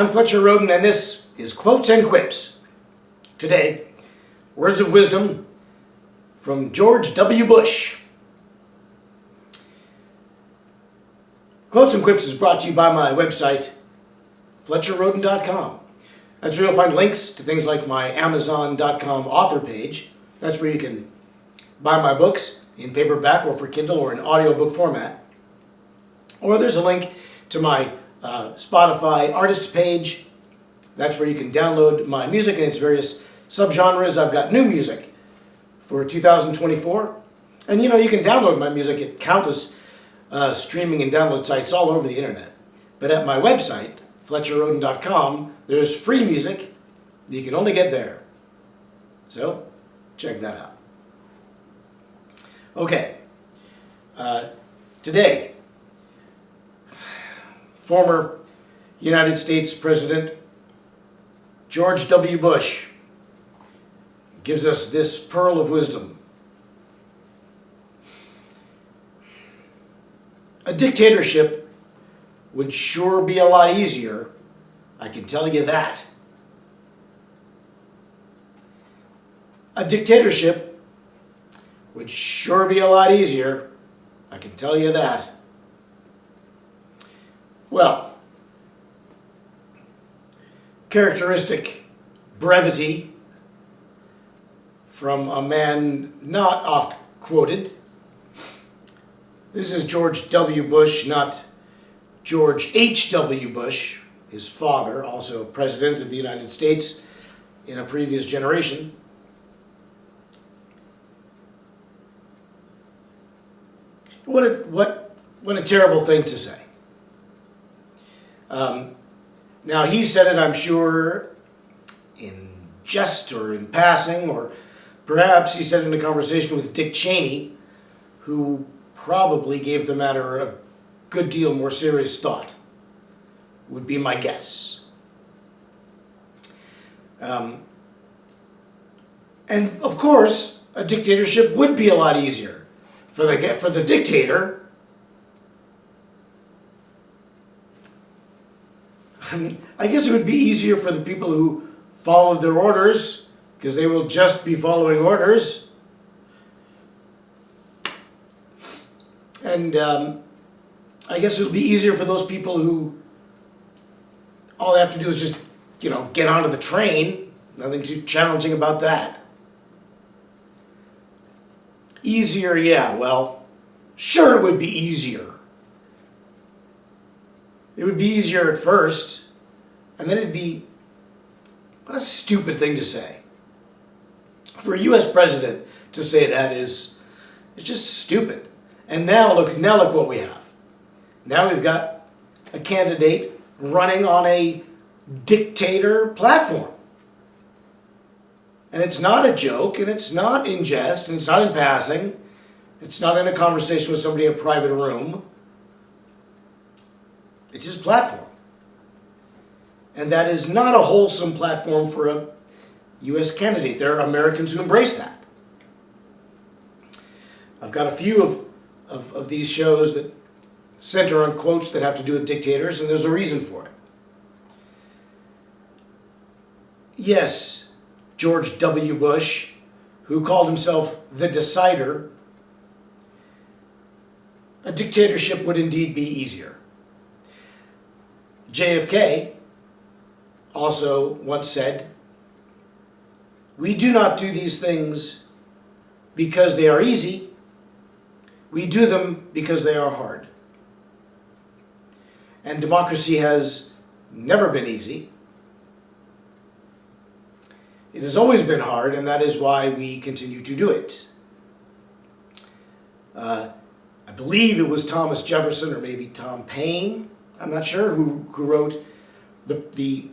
I'm Fletcher Rhoden, and this is Quotes and Quips. Today, words of wisdom from George W. Bush. Quotes and Quips is brought to you by my website, FletcherRhoden.com. That's where you'll find links to things like my Amazon.com author page. That's where you can buy my books in paperback or for Kindle or in audiobook format. Or there's a link to my Spotify artist page. That's where you can download my music in its various subgenres. I've got new music for 2024. And you can download my music at countless streaming and download sites all over the internet. But at my website, FletcherRhoden.com, there's free music that you can only get there. So, check that out. Okay. Today, former United States President George W. Bush gives us this pearl of wisdom. A dictatorship would sure be a lot easier, I can tell you that. A dictatorship would sure be a lot easier, I can tell you that. Well, characteristic brevity from a man not oft quoted. This is George W. Bush, not George H.W. Bush, his father, also President of the United States in a previous generation. What a terrible thing to say. Now, he said it, I'm sure, in jest or in passing, or perhaps he said it in a conversation with Dick Cheney, who probably gave the matter a good deal more serious thought, would be my guess. And, of course, a dictatorship would be a lot easier for the dictator. I mean, I guess it would be easier for the people who followed their orders, because they will just be following orders. And I guess it'll be easier for those people who all they have to do is just, get onto the train. Nothing too challenging about that. Easier, yeah, well, sure it would be easier. It would be easier at first, and then it'd be, what a stupid thing to say. For a U.S. president to say that is just stupid. And now look what we have. Now we've got a candidate running on a dictator platform. And it's not a joke, and it's not in jest, and it's not in passing. It's not in a conversation with somebody in a private room. It's his platform. And that is not a wholesome platform for a U.S. candidate. There are Americans who embrace that. I've got a few of these shows that center on quotes that have to do with dictators, and there's a reason for it. Yes, George W. Bush, who called himself the Decider, a dictatorship would indeed be easier. JFK also once said, "We do not do these things because they are easy. We do them because they are hard." And democracy has never been easy. It has always been hard, and that is why we continue to do it. I believe it was Thomas Jefferson, or maybe Tom Paine, I'm not sure, who wrote, the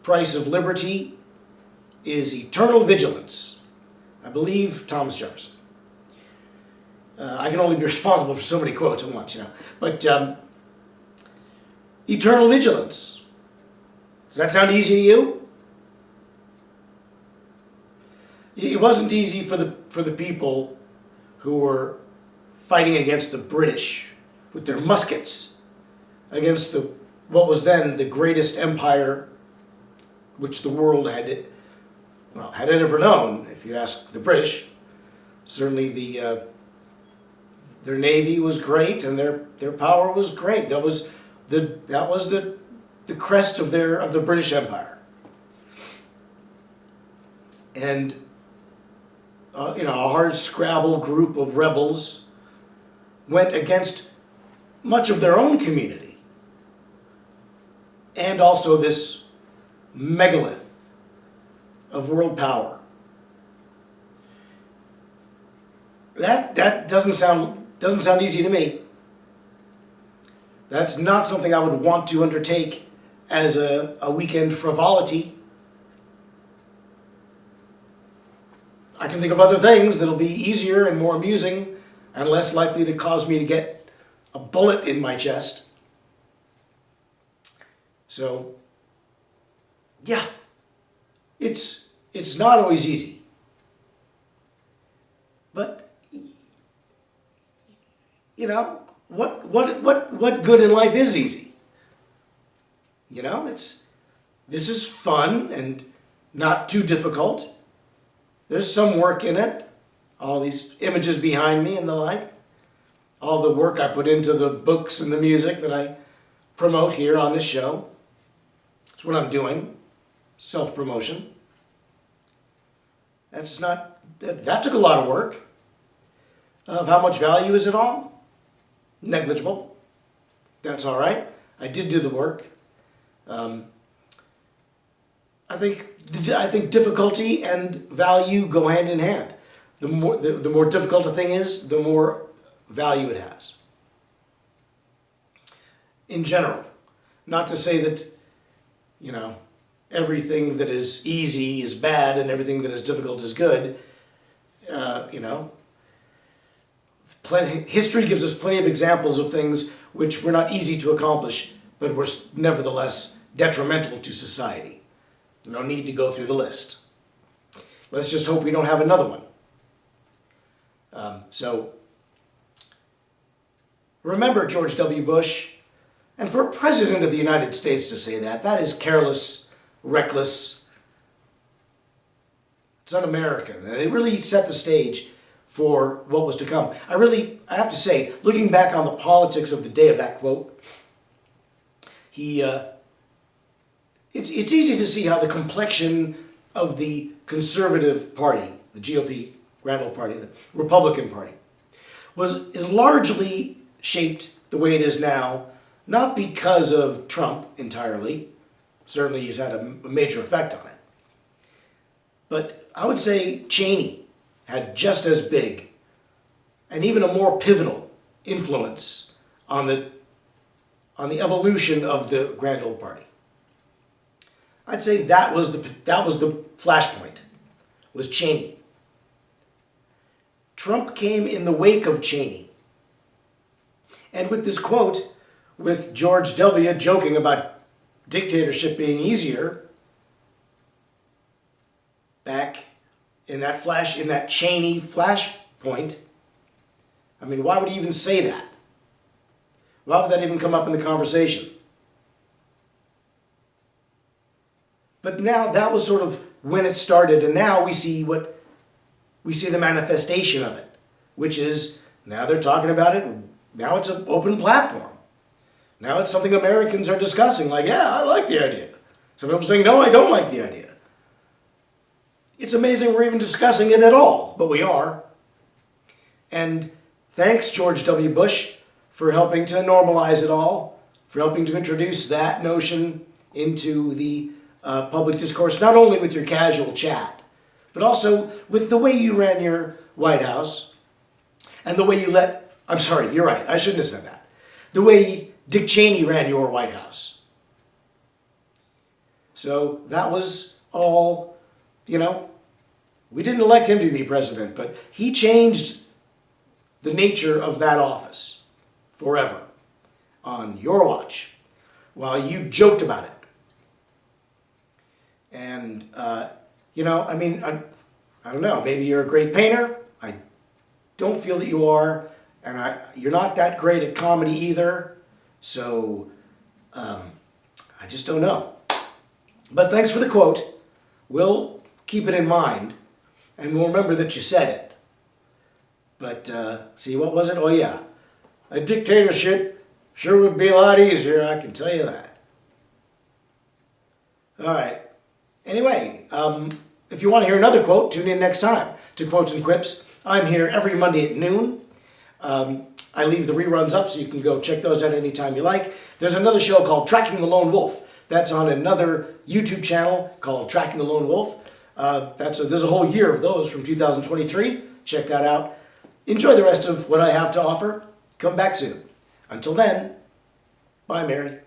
price of liberty is eternal vigilance. I believe Thomas Jefferson. I can only be responsible for so many quotes at once, But eternal vigilance. Does that sound easy to you? It wasn't easy for the people who were fighting against the British with their muskets, against the what was then the greatest empire which the world had ever known, if you ask the British. Certainly their navy was great and their power was great. That was the crest of the British Empire. And a hard scrabble group of rebels went against much of their own community, and also this megalith of world power. That doesn't sound easy to me. That's not something I would want to undertake as a weekend frivolity. I can think of other things that'll be easier and more amusing and less likely to cause me to get a bullet in my chest. So, yeah, it's not always easy. But, what good in life is easy? This is fun and not too difficult. There's some work in it. All these images behind me and the like. All the work I put into the books and the music that I promote here on this show. That's what I'm doing. Self-promotion. That took a lot of work. Of how much value is it all? Negligible. That's all right. I did do the work. I think difficulty and value go hand in hand. The more difficult a thing is, the more value it has. In general. Not to say that, everything that is easy is bad and everything that is difficult is good. History gives us plenty of examples of things which were not easy to accomplish, but were nevertheless detrimental to society. No need to go through the list. Let's just hope we don't have another one. So, remember George W. Bush, and for a president of the United States to say that is careless, reckless. It's un-American, and it really set the stage for what was to come. I have to say, looking back on the politics of the day of that quote, it's easy to see how the complexion of the conservative party, the GOP, Grand Old Party, the Republican Party, is largely shaped the way it is now, not because of Trump entirely. Certainly he's had a major effect on it. But I would say Cheney had just as big and even a more pivotal influence on the evolution of the Grand Old Party. I'd say that was the flashpoint, was Cheney. Trump came in the wake of Cheney. And with this quote, with George W. joking about dictatorship being easier, back in that Cheney flashpoint, I mean, why would he even say that? Why would that even come up in the conversation? But now that was sort of when it started, and now we see the manifestation of it, which is now they're talking about it. Now it's an open platform. Now it's something Americans are discussing. Like, yeah, I like the idea. Some people saying, no, I don't like the idea. It's amazing we're even discussing it at all, but we are. And thanks, George W. Bush, for helping to normalize it all, for helping to introduce that notion into the public discourse, not only with your casual chat, but also with the way you ran your White House, and the way you I'm sorry, you're right, I shouldn't have said that. The way Dick Cheney ran your White House. So that was all, we didn't elect him to be president, but he changed the nature of that office forever on your watch while you joked about it. And, I don't know, maybe you're a great painter. I don't feel that you are. And you're not that great at comedy either. So, I just don't know. But thanks for the quote. We'll keep it in mind, and we'll remember that you said it. But, see, what was it? Oh, yeah. A dictatorship sure would be a lot easier, I can tell you that. All right. Anyway, if you want to hear another quote, tune in next time to Quotes and Quips. I'm here every Monday at noon. I leave the reruns up so you can go check those out anytime you like. There's another show called Tracking the Lone Wolf. That's on another YouTube channel called Tracking the Lone Wolf. There's a whole year of those from 2023. Check that out. Enjoy the rest of what I have to offer. Come back soon. Until then, bye, Mary.